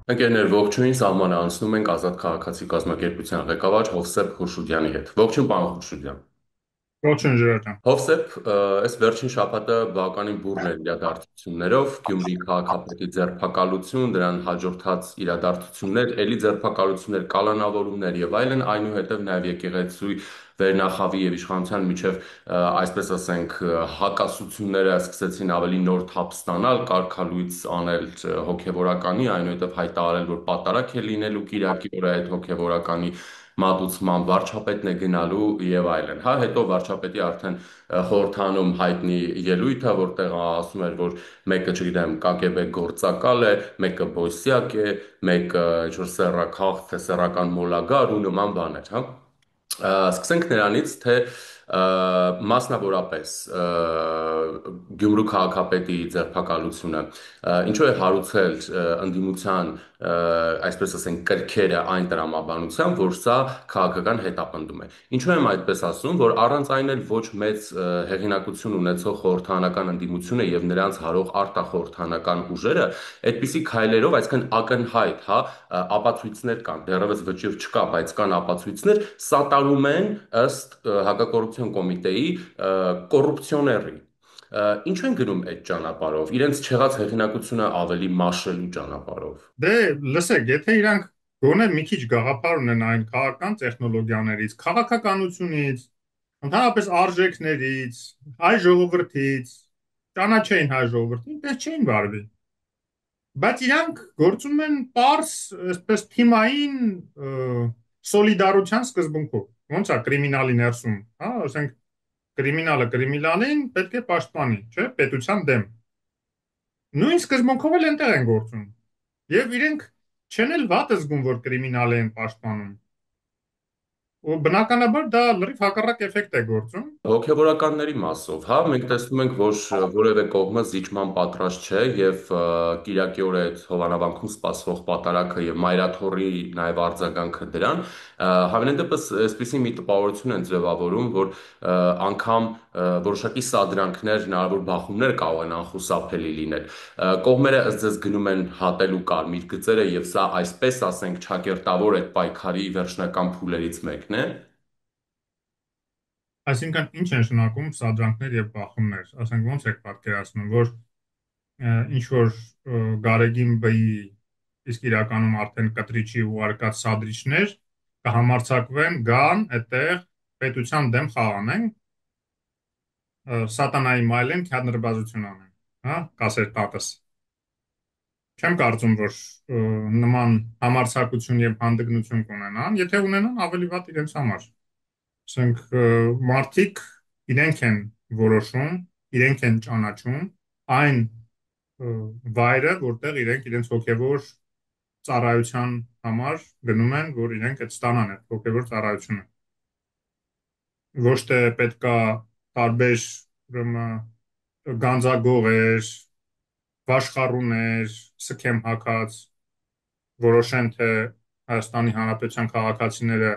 Ընկերներ, ողջույն, սահմանը անցնում ենք Ազատ քաղաքացի կազմակերպության ղեկավար Հովսեփ Խուրշուդյանի հետ։ Ողջույն, պարոն Խուրշուդյան։ Ողջույն Ժիրայր։ Հովսեփ, այս վերջին շաբաթը բավականին բուռն էր իրադարձություններով, Գյումրի քաղաքապետի ձերբակալություն, դրան հաջորդած իրադարձություններ, ելի ձերբակալություններ, կալանավորումներ եւ այլն, այնուհետև նաեւ եկեղեցու վերնախավի եւ իշխանության միջև, այսպես ասենք, հակասությունները սկսեցին ավելի նոր թափ ստանալ, կարգալույծ անել հոգեվորականի, այնուհետև հայտարարել, որ պատարակ է լինելու Կիրակի օրը այդ հոգեվորականի մատուցման վարչապետն է գնալու եւ այլն։ Հա, հետո վարչապետի արդեն խորհրդանում հայտնի ելույթը, որտեղ ասում էր, որ մեկը, չգիտեմ, ԿԳԲ գործակալ է, մեկը բոսյակ է, մեկը ինչ-որ սեռաքաղ, թե սեռական մոլագար ու նման բաներ, հա։ Սկսենք նրանից, թե մասնավորապես Գյումրու քաղաքապետի ձերբակալությունը ինչու է հարուցել ընդդիմության, այսպես ասենք, կրքերը այն տրամաբանությամբ, որ սա քաղաքական հետապնդում է։ Ինչու եմ այդպես ասում, որ առանց այն էլ ոչ մեծ հեղինակություն ունեցող խորհրդանական ընդդիմությունը եւ նրանց հարող արտախորհրդանական ուժերը այդպիսի քայլերով, այսինքն ակնհայտ, հա, ապացույցներ կան, դեռևս վճիռ չկա, բայց կան ապացույցներ, սատարում են ըստ հակակոռուպցիոն կոմիտեի կոռուպցիոների։ Ինչու են գնում այդ ճանապարհով, իրենց չեղած հեղինակությունը ավելի մաշելու ճանապարհով։ Դե, լսեք, եթե իրանք գոնե մի քիչ գաղափար ունենային քաղաքական տեխնոլոգիաներից, քաղաքականությունից, ընդհանրապես արժեքներից, հայ ժողովրդից, ճանաչեին հայ ժողովրդին, դες չէին վարվի։ Բայց իրանք գործում են པարս, այսպես թիմային սոլիդարության սկզբունքով։ Ոնց է կրիմինալի ներսում, հա, ասենք կրիմինալը կրիմինալին պետք է պաշտպանի, չէ՞, պետության դեմ։ Նույն սկզբունքով էլ այնտեղ են գործում։ Եվ իրենք չեն էլ վատ զգում, որ կրիմինալ են պաշտպանում։ Ու բնականաբար դա լրիվ հակառակ էֆեկտ է գործում։ Հոգևորականների մասով, հա, մենք տեսնում ենք, որ որևէ կողմը զիջման պատրաստ չէ եւ Կիրակի օրը այդ հովանավանքում սպասվող պատարակը եւ Մայրաթորի նաեւ արձագանքը դրան, հավանեն դեպս այսպեսի մի տպավորություն են ձևավորում, որ անգամ որոշակի սադրանքներ, հնարավոր բախումներ կարող են անխուսափելի լինել։ Կողմերը ըստ ձեզ գնում են հատելու կարմիր գծերը եւ սա այսպես ասենք ճակերտավոր այդ պայքարի վերջնական փուլերից մեկն է։ Այսինքն ինչ են շնակում սադրանքներ եւ բախումներ։ Ասենք ոնց եք պատկերացնում, որ ինչ որ Գարեգին բի իսկ իրականում արդեն կտրիչի ուղարկած սադրիչներ կհամարցակվեն գան այդտեղ պետության դեմ խաղանեն, սատանայի մայլեն քյադրբազություն անեն, հա, կասեր տատս։ Չեմ կարծում, որ նման համարձակություն եւ հանդգնություն կունենան, եթե ունենան ավելի վատ իրենց համար։ Ասենք մարդիկ իրենք են որոշում, իրենք են ճանաչում այն վայրը, որտեղ իրենք իրենց հոգևոր ծառայության համար գնում են, որ իրենք այդ ստանան այդ հոգևոր ծառայությունը։ Ոչ թե պետքա տարբեր ուրեմն գանձագողեր, վաշխառուներ, սքեմ հակած որոշեն, թե Հայաստանի Հանրապետության քաղաքացիները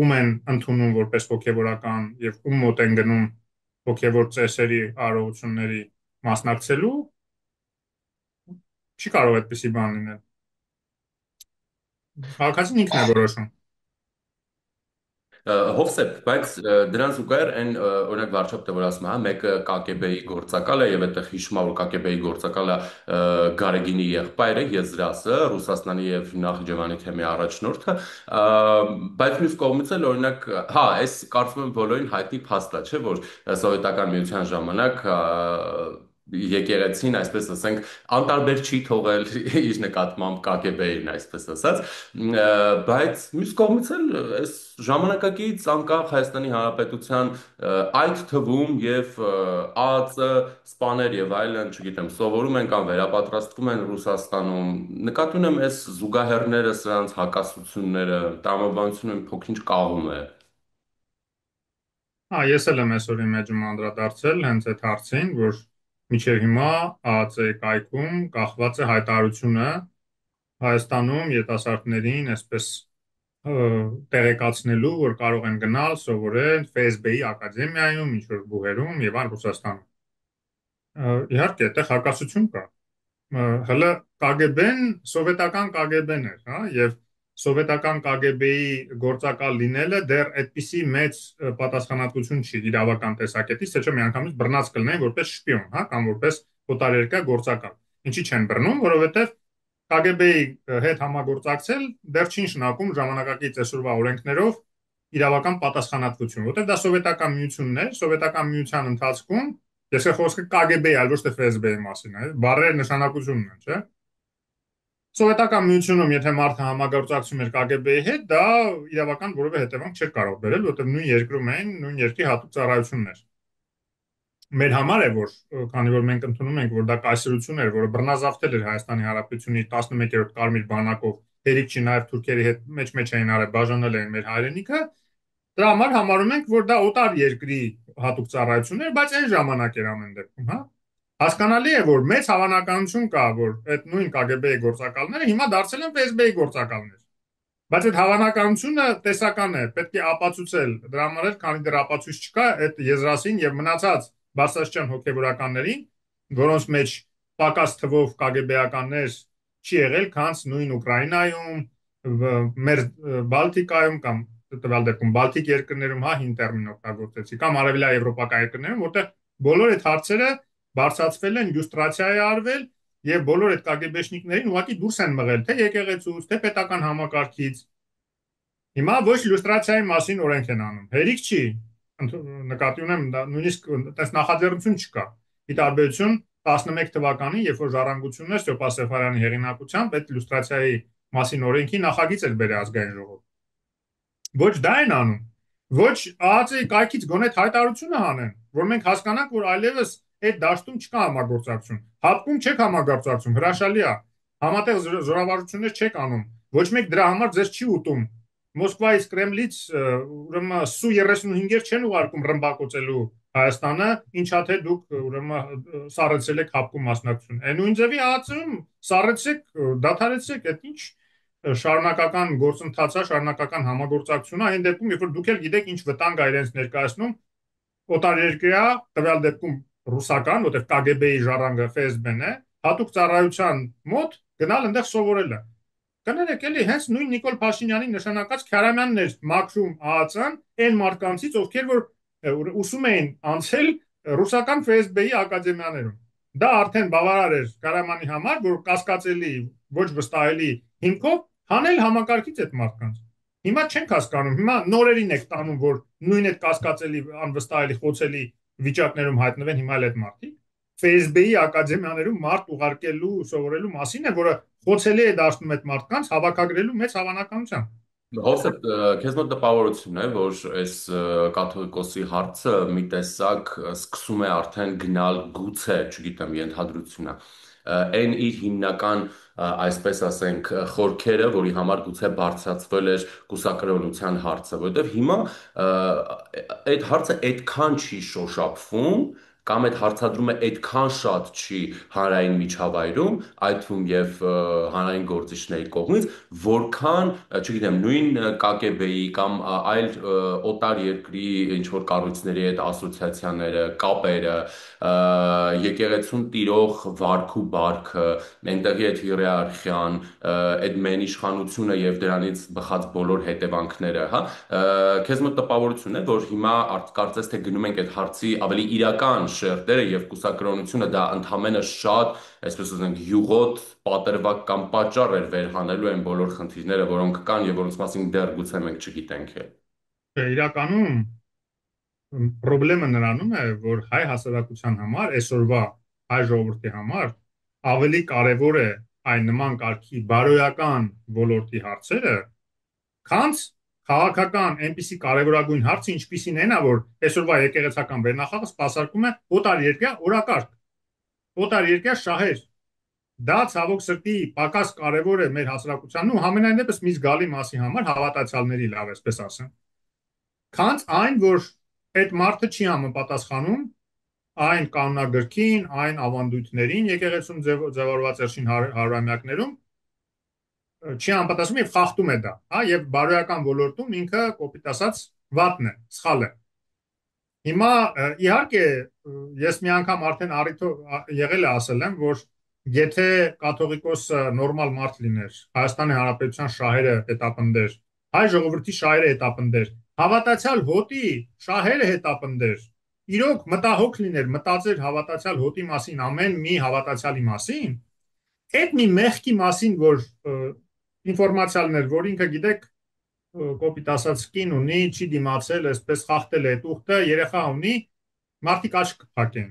ում են ընդունում որպես հոգևորական եւ ում մոտ են գնում հոգևոր ծեսերի արարողությունների մասնակցելու, չի կարող այդպեսի բան լինել։ Քաղաքացին ինքն է որոշում։ Հովսեփ, բայց դրան զուգահեռ այն օրինակ վարչապետը որ ասում է, հա, մեկը ԿԳԲ-ի գործակալ է եւ այդտեղ հիշում ա որ ԿԳԲ-ի գործակալը Գարեգինի եղբայրը, Եզրասը, Ռուսաստանի եւ Նախիջևանի թեմի առաջնորդը, բայց մյուս կողմից էլ օրինակ, հա, այս կարծում եմ բոլորին հայտնի փաստ է, չէ, որ սովետական միության ժամանակ եկեղեցին, այսպես ասենք, անտարբեր չի թողել իր նկատմամբ ԿԳԲ-ին, այսպես ասած, բայց մյուս կողմից էլ այս ժամանակակից անկախ Հայաստանի Հանրապետության այդ թվում եւ ԱԱԾ սպաներ եւ այլն, չգիտեմ, սովորում են կամ վերապատրաստվում են Ռուսաստանում, նկատի ունեմ այս զուգահեռները, սրանց հակասությունները, տրամաբանությունը մի փոքր-ինչ կաղում է։ Հա, ես էլ եմ այսօրի մեջում անդրադարձել հենց այդ հարցին, որ միջև հիմա ԱԱԾ-ի կայքում կախված է հայտարարությունը Հայաստանում երիտասարդներին այսպես տեղեկացնելու, որ կարող են գնալ սովորել ՖՍԲ-ի ակադեմիայում, ինչ որ բուհերում եւ այլ Ռուսաստանում։ Իհարկե, այդտեղ հակասություն կա։ հələ KGB-ն սովետական KGB-ն էր, հա, եւ սովետական KGB-ի գործակալ լինելը դեռ այդպիսի մեծ պատասխանատվություն չի իրավական տեսակետից, թե չէ միանգամից բռնած կլինեն որպես շպիոն, հա, կամ որպես օտարերկրյա գործակալ։ Ինչի չեն բռնում, որովհետեւ KGB-ի հետ համագործակցել դեռ չի նշանակում ժամանակակից այսօրվա օրենքներով իրավական պատասխանատվություն, որտեղ դա սովետական միությունն էր, սովետական միության ընթացքում ես խոսքը KGB-ի, այլ ոչ թե FSB-ի մասին է, բառերը նշանակությունն են, չէ՞։ Սովետական միությունում, եթե մարդը համագործակցում էր KGB-ի հետ, դա իրավական որևէ հետևանք չէր կարող բերել, որտեղ նույն երկրում էին նույն երկրի հատուկ ծառայություններ։ Մեր համար է, որ քանի որ մենք ընդունում ենք, որ դա կայսրություն էր, որը բռնազավթել էր Հայաստանի Հանրապետությունի 11-րդ կարմիր բանակով, հերիք չի նաև թուրքերի հետ մեջ էին արել, բաժանել էին մեր հայրենիքը, դրա համար համարում ենք, որ դա օտար երկրի հատուկ ծառայություն էր, բայց այն ժամանակ էր ամեն դեպքում, հա։ Հասկանալի է, որ մեծ հավանականություն կա, որ այդ նույն KGB-ի գործակալները հիմա դարձել են FSB-ի գործակալներ։ Բայց այդ հավանականությունը տեսական է, պետք է ապացուցել։ Դրա համար էլ, քանի դեռ ապացույց չկա, այդ եզրասին եւ մնացած բարձրաստիճան հոգեվորականներին, որոնց մեջ պակաս թվով KGB-ականներ չի եղել, քանց նույն Ուկրաինայում, մեր Բալտիկայում կամ տվյալ դեպքում Բալտիկ երկրներում, հա, հին տերմին օգտագործեցի, կամ արևելյա եվրոպական երկրներում, որտեղ բոլոր այդ հարցերը բարձրացվել են, լյուստրացիա է արվել եւ բոլոր այդ KGB-շնիկներին ուղղակի դուրս են մղել թե եկեղեցուց, թե պետական համակարգից։ Հիմա ոչ լյուստրացիայի մասին օրենք են անում։ Հերիք չի, նկատի ունեմ, նույնիսկ այդպես նախաձեռնություն չկա։ Ի տարբերություն 11 թվականին, երբ որ ժառանգությունն էր Ստեփան Սեֆարյանի հեղինակությամբ, այդ լյուստրացիայի մասին օրենքի նախագիծ էր բերել ազգային ժողով։ Ոչ դա են անում։ Ոչ ԱԱԾ-ի կայքից գոնե հայտարարությունը հանեն, որ մենք հասկանանք, որ այլևս այդ դաշտում չկա համագործակցություն։ Հապկում չեք համագործակցում, հրաշալի է։ Համատեղ զորավարժություններ չեք անում։ Ոչ մեկ դրա համար ձեզ չի ուտում։ Մոսկվայից, Կրեմլից ուրեմն Սու-35-եր չեն ուղարկում ռմբակոծելու Հայաստանը, ինչա թե դուք ուրեմն սառեցել եք հապկում մասնակցություն։ Այն նույն ձևի ԱԱԾ-ում սառեցեք, դադարեցեք, այդ ինչ շարունակական գործընթաց է, շարունակական համագործակցություն է, այն դեպքում, երբ որ դուք էլ գիտեք ինչ վտանգ է իրենց ներկայացնում օտարերկրյա, տվյալ դեպքում ռուսական, որտեղ KGB-ի ժառանգը FSB-ն է, հատուկ ծառայության մոտ գնալ այնտեղ սովորելը։ Կներեք, էլի հենց նույն Նիկոլ Փաշինյանի նշանակած Քարամյանն էր մաքրում ԱԱԾ-ն այն մարդկանցից, ովքեր որ ուսում էին անցել ռուսական FSB-ի ակադեմիաներում։ Դա արդեն բավարար էր Քարամյանի համար, որ կասկածելի, ոչ վստահելի հիմքով հանել համակարգից այդ մարդկանց։ Հիմա չենք հասկանում, հիմա նորերին եք տանում, որ նույն այդ կասկածելի, անվստահելի, խոցելի վիճակներում հայտնվեն հիմա էլ այդ մարդիկ։ FSB-ի ակադեմիաներում մարդ ուղարկելու, սովորելու մասին է, որը խոցելի է դարձնում այդ մարդկանց հավաքագրելու մեծ հավանականությամբ։ Հովսեփ, քեզ մոտ տպավորություն է, որ այս կաթողիկոսի հարցը մի տեսակ սկսում է արդեն գնալ գուցե, չգիտեմ, ենթադրությունա, այն իր հիմնական, այսպես ասենք, խորքերը, որի համար գուցե բարձրացվել էր կուսակրոնության հարցը, որովհետև հիմա այդ հարցը այդքան չի շոշափվում, կամ այդ հարցադրումը այդքան շատ չի հանրային միջավայրում, այդ թվում եւ հանրային գործիչների կողմից, որքան, չգիտեմ, նույն ԿԿԲ-ի կամ այլ օտար երկրի ինչ որ կառույցների հետ ասոցիացիաները, կապերը, եկեղեցուն տիրող վարք ու բարքը, այնտեղի այդ հիերարխիան, այդ մեն իշխանությունը եւ դրանից բխած բոլոր հետևանքները, հա, քեզ մոտ տպավորություն է, որ հիմա կարծես թե գնում ենք այդ հարցի ավելի իրական շերտերը եւ կուսակրոնությունը դա ընդհանրապես շատ, այսպես ասենք, յուղոտ պատրվակ կամ պատճառ էր վերհանելու այն բոլոր խնդիրները, որոնք կան եւ որոնց մասին դեռ գուցե մենք չգիտենք էլ։ Իրականում խնդրեմը նրանում է, որ հայ հասարակության համար, այսօրվա հայ ժողովրդի համար ավելի կարևոր է այն նման կարգի բարոյական ոլորտի հարցերը, քան քաղաքական այնպիսի կարևորագույն հարցը, ինչպիսին է նա, որ այսօրվա եկեղեցական վերնախավը սպասարկում է օտար երկրյա օրակարգ, օտար երկրյա շահեր։ Դա ցավոք սրտի պակաս կարևոր է մեր հասարակությանն ու համենայն դեպս մի զգալի մասի համար հավատացյալների լավ էսպես ասեմ։ Քանց այն, որ այդ մարդը չի համապատասխանում այն կանոնագրքին, այն ավանդույթներին եկեղեցում ձևավորված վերջին հարյուրամյակներում չի համապատասխանում եւ խախտում է դա, հա, եւ բարոյական ոլորտում ինքը կոպիտ ասած վատն է, սխալ է։ Հիմա իհարկե ես մի անգամ արդեն առիթ եղել է ասել եմ, որ Եթե կաթողիկոսը նորմալ մարդ լիներ, Հայաստանի Հանրապետության շահերը հետապնդեր, հայ ժողովրդի շահերը հետապնդեր, հավատացյալ հոտի շահերը հետապնդեր, իրոք մտահոգ լիներ, մտածեր հավատացյալ հոտի մասին, ամեն մի հավատացյալի մասին, այդ մի մեղքի մասին, որ ինֆորմացիա լիներ, որ ինքը գիտեք, կոպիտ ասած կին ունի, չի դիմացել, այսպես խախտել է տուղթը, երեխա ունի, մարդիկ աչք կփակեն։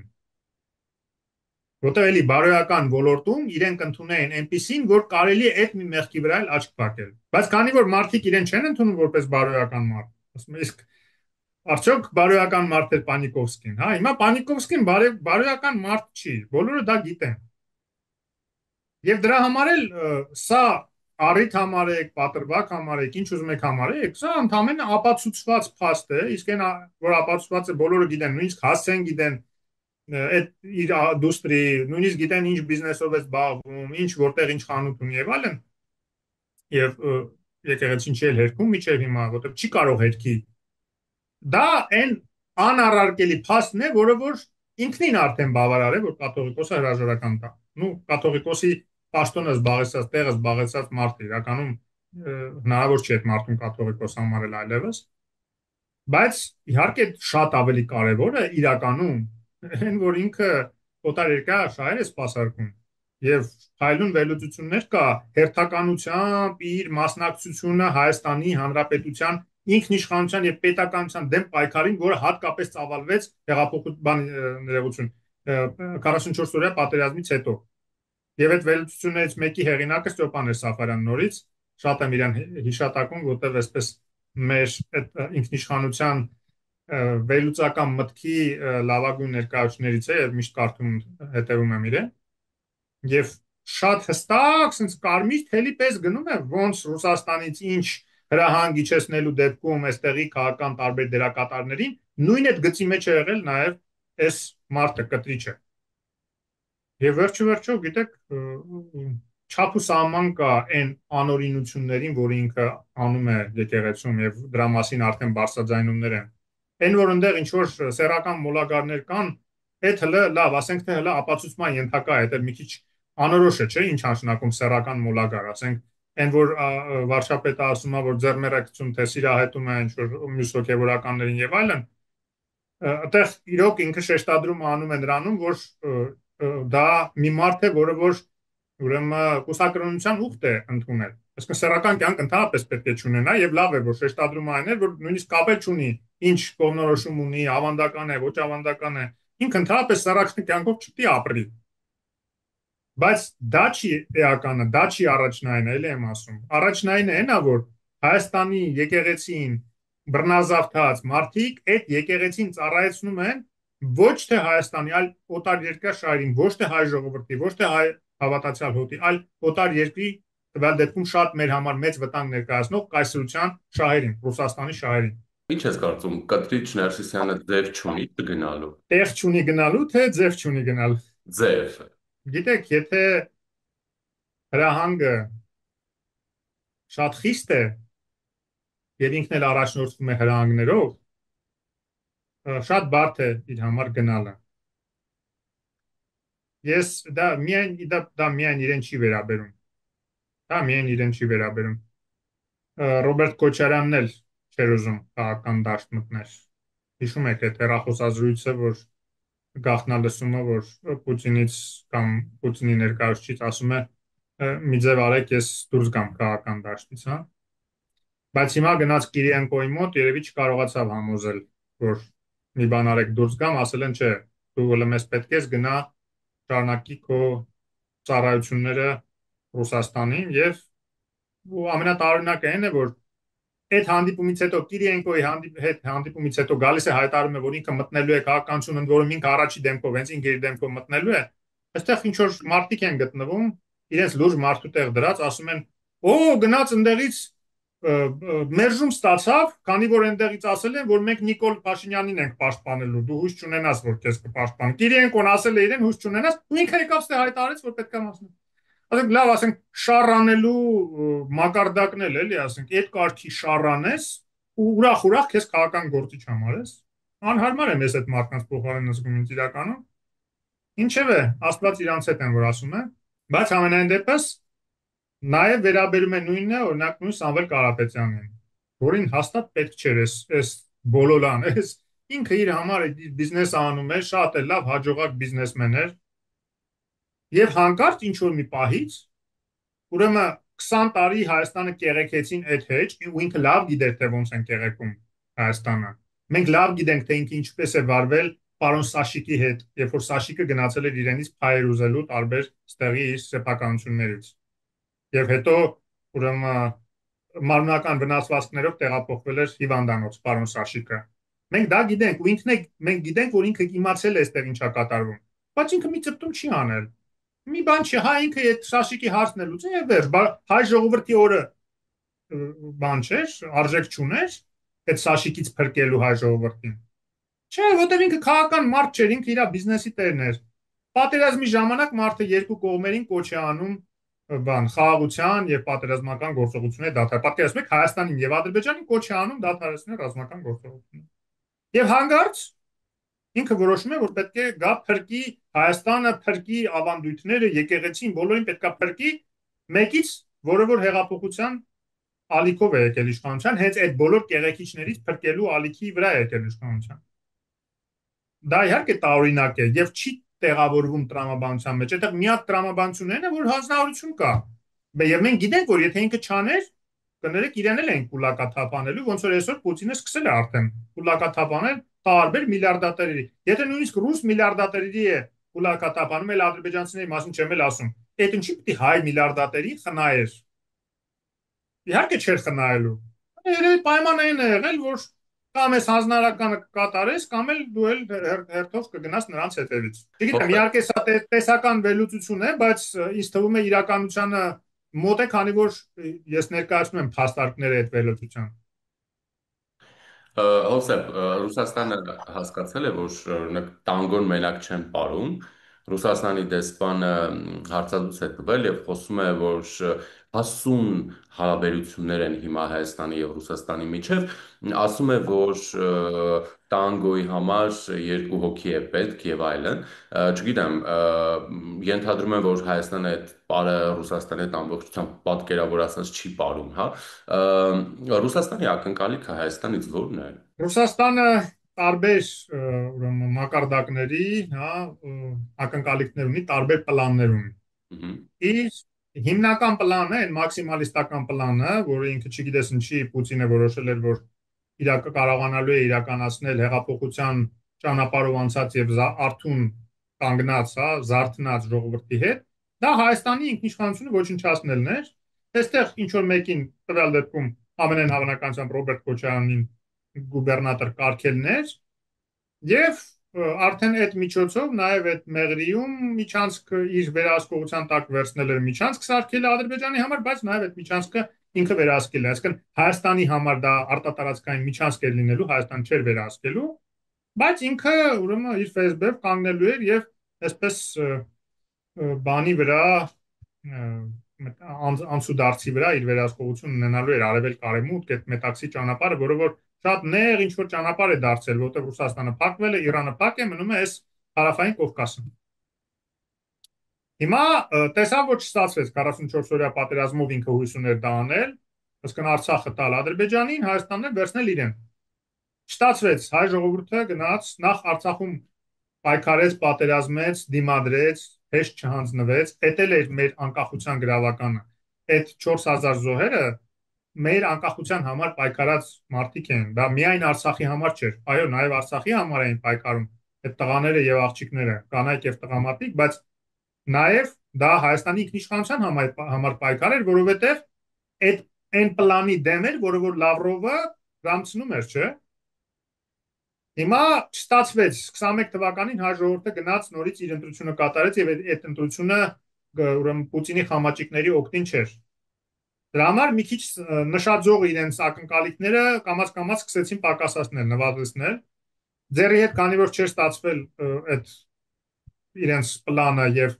Որտեղ էլի բարոյական ոլորտում իրենք ընդունեն այնպեսին, որ կարելի է այդ մի մեղքի վրա էլ աչք փակել։ Բայց քանի որ մարդիկ իրեն չեն ընդունում որպես բարոյական մարդ, ասում են, իսկ արդյոք բարոյական մարդ է Պանիկովսկին, հա, հիմա Պանիկովսկին բարոյական մարդ չի, բոլորը դա գիտեն։ Եվ դրա համար էլ սա առիթ համարեք, պատրվակ համարեք, ինչ ուզում եք համարեք, սա ընդհանրապես ապացուցված փաստ է, իսկ այն որ ապացուցված է բոլորը գիտեն, նույնիսկ հասցեն գիտեն, այդ իր դուստրի, նույնիսկ գիտեն ինչ բիզնեսով է զբաղվում, ինչ որտեղ ինչ խանութ ունի եւ այլն։ Եվ եկեղեցին չի էլ հերքում միջև հիմա, որտեղ չի կարող հերքի։ Դա այն անառարկելի փաստն է, որը որ ինքնին արդեն բավարար է, որ կաթողիկոսը հրաժարական տա։ Ну, կաթողիկոսի պաշտոնը զբաղեցած, տեղը զբաղեցած մարդը իրականում հնարավոր չի այդ մարդուն կաթողիկոս համարել այլևս, բայց իհարկե շատ ավելի կարևոր է իրականում այն, որ ինքը օտարերկրյա շահեր է սպասարկում եւ հայլուն վերլուծություններ կա հերթականությամբ իր մասնակցությունը Հայաստանի Հանրապետության ինքնիշխանության եւ պետականության դեմ պայքարին, որը հատկապես ծավալվեց հեղափոխության ներողություն 44-օրյա պատերազմից հետո։ Եվ այդ վերլուծություններից մեկի հեղինակը Ստեփան Սաֆարյան նորից շատ եմ իրեն հիշատակում, որտեղ այսպես մեր այդ ինքնիշխանության վերլուծական մտքի լավագույն ներկայացուցիչներից է եւ միշտ կարդում հետեւում եմ իրեն եւ շատ հստակ sense կարմիր թելի պես գնում է ոնց Ռուսաստանից ինչ հրահանգ իջեցնելու դեպքում այստեղի քաղաքական տարբեր դերակատարներին նույն այդ գծի մեջ է եղել նաեւ այս մարդը կտրիչը եւ վերջո գիտեք չափ ու սահման կա այն անօրինություններին, որ ինքը անում է եկեղեցում եւ դրա մասին արդեն բարձրաձայնումներ են։ Այն որ այնտեղ ինչ որ սեռական մոլագարներ կան, այդ հələ լավ, ասենք թե հələ ապացուցման ենթակա է, դա մի քիչ անորոշ է, չէ՞, ինչ անշնակում սեռական մոլագար, ասենք այն որ վարչապետը ասում է, որ ձեռներակցում թե սիրահետում է ինչ որ մյուս հոգեվորականներին եւ այլն, այդտեղ իրոք ինքը շեշտադրում անում է նրանում, որ դա մի մարդ է, որը որ ուրեմն կուսակրոնության ուխտ է ընդունել։ Այսինքն սեռական կյանք ընդհանրապես պետք է չունենա եւ լավ է, որ շեշտադրում է այն, որ նույնիսկ կապել չունի, ինչ կողմնորոշում ունի, ավանդական է, ոչ ավանդական է, ինքը ընդհանրապես սեռական կյանքով չպետք է ապրի։ Բայց դա չի էականը, դա չի առաջնայինը, էլի եմ ասում։ Առաջնայինը այն է, որ Հայաստանի եկեղեցին բռնազավթած մարդիկ այդ եկեղեցին ծառայեցնում են ոչ թե Հայաստանի, այլ օտար երկրի շահերին, ոչ թե հայ ժողովրդի, ոչ թե հայ հավատացյալ հոտի, այլ օտար երկրի տվյալ դեպքում շատ մեր համար մեծ վտանգ ներկայացնող կայսրության շահերին, Ռուսաստանի շահերին։ Ինչ ես կարծում, Կտրիչ Ներսիսյանը ձև չունի գնալու։ Տեղ չունի գնալու, թե ձև չունի գնալու։ Ձև։ Գիտեք, եթե հրահանգը շատ խիստ է եւ ինքն էլ առաջնորդվում է հրահանգներով, շատ բարդ է իր համար գնալը։ Ես դա միայն իրեն չի վերաբերում։ Դա միայն իրեն չի վերաբերում։ Ռոբերտ Քոչարյանն էլ չէր ուզում քաղաքական դաշտ մտներ։ Հիշում եք այդ հեռախոսազրույցը, որ գաղտնալսումը, որ Պուտինից կամ Պուտինի ներկայացուցիչ ասում է մի ձև արեք, ես դուրս գամ քաղաքական դաշտից, հա։ Բայց հիմա գնաց Կիրիենկոյի մոտ, երևի չկարողացավ համոզել, որ մի բան արեք դուրս գամ, ասել են չէ, դու ոլեմես պետք ես գնա շարունակի քո ծառայությունները Ռուսաստանին եւ ամենատարօրինակը այն է, որ այդ հանդիպումից հետո Կիրիենկոյի հետ հանդիպումից հետո գալիս է հայտարարում է, որ ինքը մտնելու է քաղաքականություն, ընդ որում ինքը առաջի դեմքով, հենց ինքը իր դեմքով մտնելու է։ Այստեղ ինչ որ մարդիկ են գտնվում, իրենց լուրջ մարդու տեղ դրած, ասում են. «Օ, գնաց ընդեղից մերժում ստացավ, քանի որ այնտեղից ասել են, որ մենք Նիկոլ Փաշինյանին ենք պաշտպանելու, դու հույս չունենաս, որ քեզ կպաշտպան»։ Կիրիենկոն ասել է իրեն հույս չունենաս, ու ինքը եկավ ստե հայտարարեց, որ պետք է մասնակցի։ Ասենք լավ, ասենք շառանելու մակարդակն էլ էլի, ասենք այդ կարգի շառանես ու ուրախ քեզ քաղաքական գործիչ համարես։ Անհարմար է մեզ այդ մարդկանց փոխարեն զգում ինձ իրականում։ Ինչևէ, Աստված իրանց հետ են, որ ասում է, Բայց ամենայն դեպս նաև վերաբերում է նույնը, օրինակ նույն Սամվել Կարապետյանին, որին հաստատ պետք չէր այս բոլորան, այս ինքը իր համար բիզնես անում է, շատ է լավ հաջողակ բիզնեսմեն էր, եւ հանկարծ ինչ որ մի պահից, ուրեմն 20 տարի Հայաստանը կեղեքեցին այդ հետ, ու ինքը լավ գիտեր թե ոնց են կեղեքում Հայաստանը։ Մենք լավ գիտենք թե ինքը ինչպես է վարվել պարոն Սաշիկի հետ, երբ որ Սաշիկը գնացել էր իրենից փայր ուզելու տարբեր ստեղի իր սեփականություններից։ Եվ հետո ուրեմն մարմնական վնասվածքներով տեղափոխվել էր հիվանդանոց պարոն Սաշիկը։ Մենք դա գիտենք, ու ինքն է մենք գիտենք, որ ինքը իմացել է այստեղ ինչա կատարվում, բայց ինքը մի ծպտում չի անել։ Մի բան չի, հա ինքը այդ Սաշիկի հարցն է լուծել եւ վերջ, հայ ժողովրդի օրը բան չէր, արժեք չուներ այդ Սաշիկից փրկելու հայ ժողովրդին։ Չէ, որտեղ ինքը քաղաքական մարդ չէր, ինքը իր բիզնեսի տերն էր։ Պատերազմի ժամանակ մարդը երկու կողմերին կոչ է անում բան խաղաղության եւ պատերազմական գործողությունների դադար։ Պատկերացնեք Հայաստանին եւ Ադրբեջանին կոչ է անում դադարեցնել ռազմական գործողությունները։ Եվ հանգարց ինքը որոշում է, որ պետք է գա փրկի Հայաստանը, փրկի ավանդույթները, եկեղեցին, բոլորին պետքա փրկի մեկից, որը որ հեղափոխության ալիքով է եկել իշխանության, հենց այդ բոլոր կեղեքիչներից փրկելու ալիքի վրա է եկել իշխանության։ Դա իհարկե տարօրինակ է եւ չի տեղավորվում տրամաբանության մեջ։ Այդտեղ միակ տրամաբանությունն է, որ հանձնարարություն կա։ Եվ մենք գիտենք, որ եթե ինքը չաներ, կներեք իրեն էլ են կուլակաթափանելու, ոնց որ այսօր Պուտինը սկսել է արդեն կուլակաթափանել տարբեր միլիարդատերերի։ Եթե նույնիսկ ռուս միլիարդատերի է կուլակաթափանում, էլ ադրբեջանցիների մասին չեմ էլ ասում։ Այդ ինչի՞ պիտի հայ միլիարդատերի խնայեր։ Իհարկե չէր խնայելու։ Երևի պայմանը այն է եղել, որ կամ այս հանձնարարականը կկատարես, կամ էլ դու էլ հերթով կգնաս նրանց հետևից։ Չգիտեմ, իհարկե սա տեսական վերլուծություն է, բայց ինձ թվում է իրականությանը մոտ է, քանի որ ես ներկայացնում եմ փաստարկները այդ վերլուծության։ Հովսեփ, Ռուսաստանը հասկացել է, որ օրինակ տանգոն մենակ չեն ապարում։ Ռուսաստանի դեսպանը հարցազրույց է տվել եւ խոսում է, որ 60 հարաբերություններ են հիմա Հայաստանի եւ Ռուսաստանի միջև, ասում է, որ տանգոյի համար երկու հոգի է պետք եւ այլն։ Չգիտեմ, ենթադրում եմ, որ Հայաստանը այդ պարը Ռուսաստանի հետ ամբողջությամբ պատկերավոր ասած չի ապարում, հա։ Ռուսաստանի ակնկալիքը Հայաստանից ո՞րն է։ Ռուսաստանը տարբեր ուրեմն մակարդակների, հա, ակնկալիքներ ունի, տարբեր պլաններ ունի։ Մгм. Իր հիմնական պլանը, այն մաքսիմալիստական պլանը, որը ինքը չգիտես ինչի Պուտինը որոշել էր, որ կարողանալու է իրականացնել հեղափոխության ճանապարհով անցած եւ արթուն կանգնած, հա, զարթնած ժողովրդի հետ, դա Հայաստանի ինքնիշխանությունը ոչնչացնելն էր։ Այստեղ ինչ որ մեկին տվյալ դեպքում ամենայն հավանականությամբ Ռոբերտ Քոչարյանին գուբերնատոր կարգելն էր եւ արդեն այդ միջոցով նաև այդ Մեղրիում միջանցքը իր վերահսկողության տակ վերցնել էր միջանցք սարքել Ադրբեջանի համար, բայց նաև այդ միջանցքը ինքը վերահսկել է, այսինքն Հայաստանի համար դա արտատարածքային միջանցք էր լինելու, Հայաստան չէր վերահսկելու, բայց ինքը ուրեմն իր Facebook կանգնելու էր եւ այսպես բանի վրա անցուդարձի վրա իր վերահսկողությունն ունենալու էր արևելք արևմուտք այդ մետաքսի ճանապարհը, որը որ շատ նեղ ինչ որ ճանապարհ է դարձել, որտեղ Ռուսաստանը փակվել է, Իրանը փակ է, մնում է այս հարավային Կովկասը։ Հիմա տեսավ, որ չստացվեց 44-օրյա պատերազմով ինքը հույս ուներ դա անել, այսինքն Արցախը տալ Ադրբեջանին, Հայաստանն էլ վերցնել իրեն։ Չստացվեց, հայ ժողովուրդը գնաց նախ Արցախում պայքարեց, պատերազմեց, դիմադրեց, հեշտ չհանձնվեց, դա էլ էր մեր անկախության գրավականը։ Այդ 4000 զոհերը մեր անկախության համար պայքարած մարդիկ են։ Դա միայն Արցախի համար չէր։ Այո, նաև Արցախի համար էին պայքարում այդ տղաները եւ աղջիկները, կանայք եւ տղամարդիկ, բայց նաև դա Հայաստանի ինքնիշխանության համար պայքար էր, որովհետեւ այդ այն պլանի դեմ էր, որը որ Լավրովը գամցնում էր, չէ՞։ Հիմա չստացվեց 21 թվականին հայ ժողովուրդը գնաց նորից իր ընտրությունը կատարեց եւ այդ ընտրությունը ուրեմն Պուտինի խամաճիկների օգտին չէր։ Դրա համար մի քիչ նշաձող իրենց ակնկալիքները կամաց-կամաց սկսեցին պակասացնել, նվազեցնել։ Ձերի հետ քանի որ չէր ստացվել այդ իրենց պլանը եւ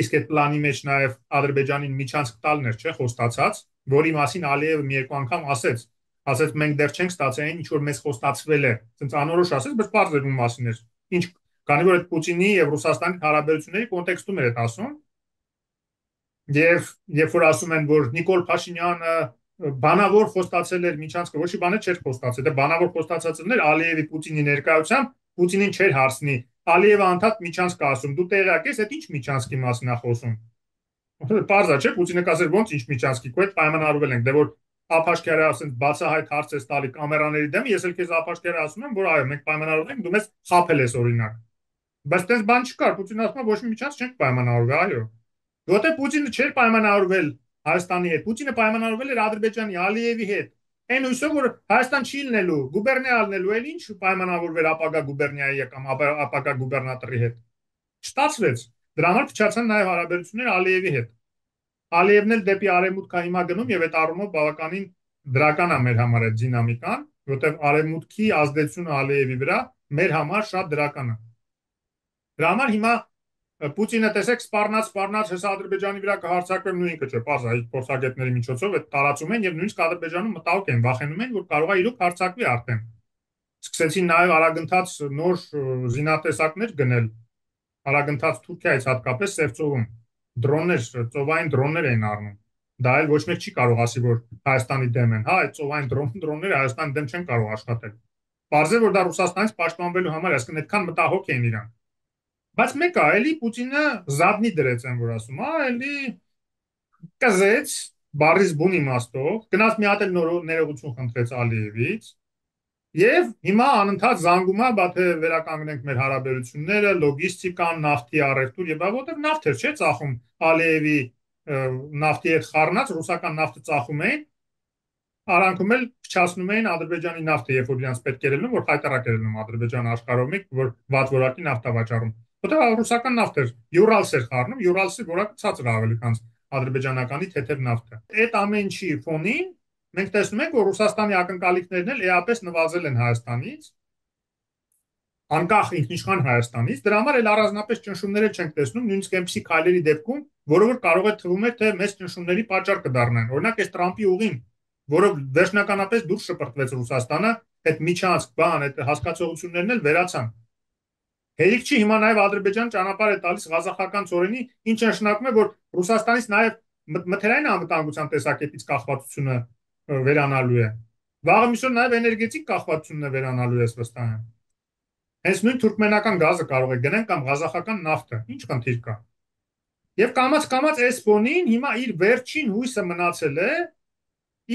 իսկ այդ պլանի մեջ նաեւ Ադրբեջանին միջանցք տալն էր, չէ՞, խոստացած, որի մասին Ալիևը մի երկու անգամ ասեց մենք դեռ չենք ստացել այն ինչ որ մեզ խոստացվել է, ցենց անորոշ ասեց, բայց բարձր էր ում մասին էր։ Ինչ քանի որ այդ Պուտինի եւ Ռուսաստանի հարաբերությունների կոնտեքստում էր այդ ասում, Եվ երբ որ ասում են, որ Նիկոլ Փաշինյանը բանավոր խոստացել էր միջանցքը, ոչ մի բան չէր խոստացել, դա բանավոր խոստացած էր Ալիևի Պուտինի ներկայությամբ, Պուտինին չէր հարցնի։ Ալիևը անդադ միջանցք ասում, դու տեղյակ ես, այդ ինչ միջանցքի մասին է խոսում։ Պարզա չէ, Պուտինը կասեր ոնց ինչ միջանցքի, քո հետ պայմանավորվել ենք, դե որ Ափաշկյարը ասենց բացահայտ հարց է տալի կամերաների դեմ, ես էլ քեզ Ափաշկյարը ասում եմ, որ այո, մենք պայմանավորվել ենք, դու մեզ խաբել ես օրինակ։ Բայց այդպես բան չկար, Պուտինը ասում է ոչ մի միջանց չենք պայմանավորվել, այո։ Որտե Պուտինը չէր պայմանավորվել Հայաստանի հետ, Պուտինը պայմանավորվել էր Ադրբեջանի Ալիևի հետ։ Այն հույսով որ Հայաստան չի լինելու, գուբերնիա լինելու, էլ ինչ պայմանավորվել ապագա գուբերնիայի կամ ապագա գուբերնատորի հետ։ Չստացվեց։ Դրա համար փչացան նաև հարաբերությունները Ալիևի հետ։ Ալիևն էլ դեպի արևմուտք է հիմա գնում եւ այդ առումով բավականին դրական է մեր համար այդ դինամիկան, որտեղ արևմուտքի ազդեցությունը Ալիևի վրա մեր համար շատ դրական է։ Դրա համար հիմա Պուտինը տեսեք սպառնաց հեսա Ադրբեջանի վրա կհարձակվեն ու ինքը չէ, պարզ է, փորձագետների միջոցով այդ տարածում են եւ նույնիսկ Ադրբեջանում մտահոգ են, վախենում են, որ կարող է իրոք հարձակվի արդեն։ Սկսեցին նաեւ արագընթաց նոր զինատեսակներ գնել, արագընթաց Թուրքիայից հատկապես Սևծովում դրոններ, ծովային դրոններ էին առնում։ Դա էլ ոչ մեկ չի կարող ասի, որ Հայաստանի դեմ են, հա, այդ ծովային դրոնները Հայաստանի դեմ չեն կարող աշխատել։ Պարզ է, որ դա Ռուսաստանից պաշտպանվելու համար, այսինքն այդքան մտահոգ են իրան։ Բայց մեկը էլի Պուտինը զադնի դրեց են որ ասում, էլի կզեց բարիս բուն իմաստով, գնաց մի հատ էլ ներողություն խնդրեց Ալիևից եւ հիմա անընդհատ զանգում է, բա թե վերականգնենք մեր հարաբերությունները, լոգիստիկան, նավթի առևտուր եւ որտեղ նավթ էր չէ ծախում Ալիևի նավթի հետ խառնած ռուսական նավթը ծախում էին արանքում էլ փչացնում էին Ադրբեջանի նավթը, երբ որ իրանց պետք էր լինում, որ խայտարակ էր լինում Ադրբեջան աշխարհով, որ վատ որակի նավթ է վաճառում։ Որտեղ ռուսական նավթ էր, Յուրալս էր խառնում, Յուրալսի որակը ցածր ավելի քան ադրբեջանականի թեթև նավթը։ Այդ ամեն ինչի ֆոնին մենք տեսնում ենք, որ Ռուսաստանի ակնկալիքներն էլ էապես նվազել են Հայաստանից, անկախ ինքնիշխան Հայաստանից, դրա համար էլ առանձնապես ճնշումները չենք տեսնում, նույնիսկ այնպիսի քայլերի դեպքում, որը որ կարող է թվում է, թե մեծ ճնշումների պատճառ կդառնան։ Օրինակ այս Տրամպի ուղին, որով վերջնականապես դուրս շպրտվեց Ռուսաստանը, այդ միջանցք բան, այդ հասկացողություններն էլ վերացան։ Հերիք չի հիմա նաև Ադրբեջան ճանապարհ է տալիս Ղազախական ծորենի, ինչը նշանակում է, որ Ռուսաստանից նաև մթերային անվտանգության տեսակետից կախվածությունը վերանալու է։ Վաղը միսօր նաև էներգետիկ կախվածությունն է վերանալու է վստահ եմ։ Հենց նույն թուրքմենական գազը կարող է գնեն կամ ղազախական նավթը, ինչ խնդիր կա։ Եվ կամաց այս ֆոնին հիմա իր վերջին հույսը մնացել է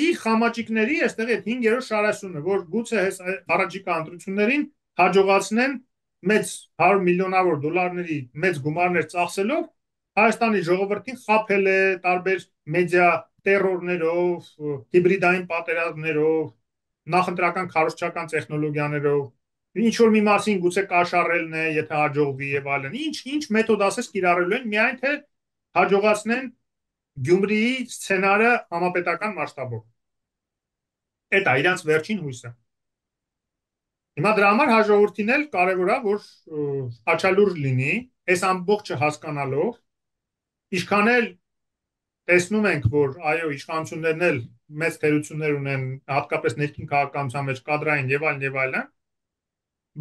իր խամաճիկների այստեղ այդ 5-րդ շարասյունը, որ գուցե առաջիկա ընտրություններին հաջողացնեն մեծ 100 միլիոնավոր դոլարների մեծ գումարներ ծախսելով Հայաստանի ժողովրդին խաբել է տարբեր մեդիա տերորներով, հիբրիդային պատերազմներով, նախընտրական քարոզչական տեխնոլոգիաներով, ինչ որ մի մասին գուցե կաշառելն է, եթե հաջողվի եւ այլն։ Ինչ մեթոդ ասես կիրառելու են, միայն թե հաջողացնեն Գյումրիի սցենարը համապետական մասշտաբով։ Այդ է իրանց վերջին հույսը։ Հիմա դրա համար հաջողորդին էլ կարևոր է, որ աչալուր լինի, այս ամբողջը հասկանալով, ինչքան էլ տեսնում ենք, որ այո, իշխանություններն էլ մեծ թերություններ ունեն, հատկապես ներքին քաղաքականության մեջ կադրային եւ այլն,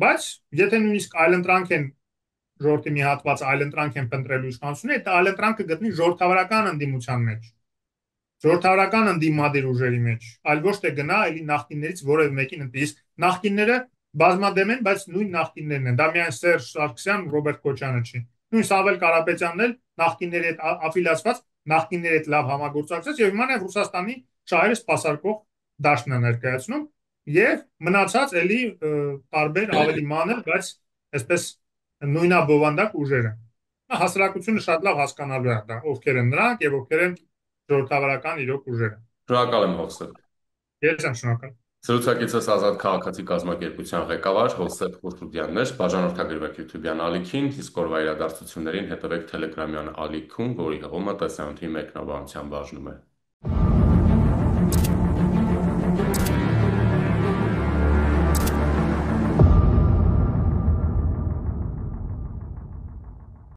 բայց եթե նույնիսկ այլընտրանք են ժողովրդի մի հատված այլընտրանք են փնտրելու իշխանությունները, այդ այլընտրանքը գտնի ժողովրդավարական ընդդիմության մեջ, ժողովրդավարական ընդդիմադիր ուժերի մեջ, այլ ոչ թե գնա էլի նախկիններից որևէ մեկին ընդդիմի։ Նախկինները բազմադեմ են, բայց նույն նախկիններն են։ Դա միայն Սերժ Սարգսյան, Ռոբերտ Քոչյանը չի։ Նույն Սավել Կարապետյանն էլ նախկինների հետ աֆիլիացված, նախկինների հետ լավ համագործակցած եւ հիմա նաև Ռուսաստանի շահերը սպասարկող դաշտն է ներկայացնում եւ մնացած էլի տարբեր ավելի մանր, բայց այսպես նույնաբովանդակ ուժերը։ Հասարակությունը շատ լավ հասկանալու է դա, ովքեր են նրանք եւ ովքեր են ժողովրդավարական իրոք ուժերը։ Շնորհակալ եմ Հովսեփ։ Ես եմ շնորհակալ։ Զրուցակիցս Ազատ քաղաքացի կազմակերպության ղեկավար Հովսեփ Խուշուդյանն էր, բաժանորդագրվեք YouTube-յան ալիքին, իսկ օրվա իրադարձություններին հետևեք Telegram-յան ալիքում, որի հղումը տեսանյութի մեկնաբանության բաժնում է։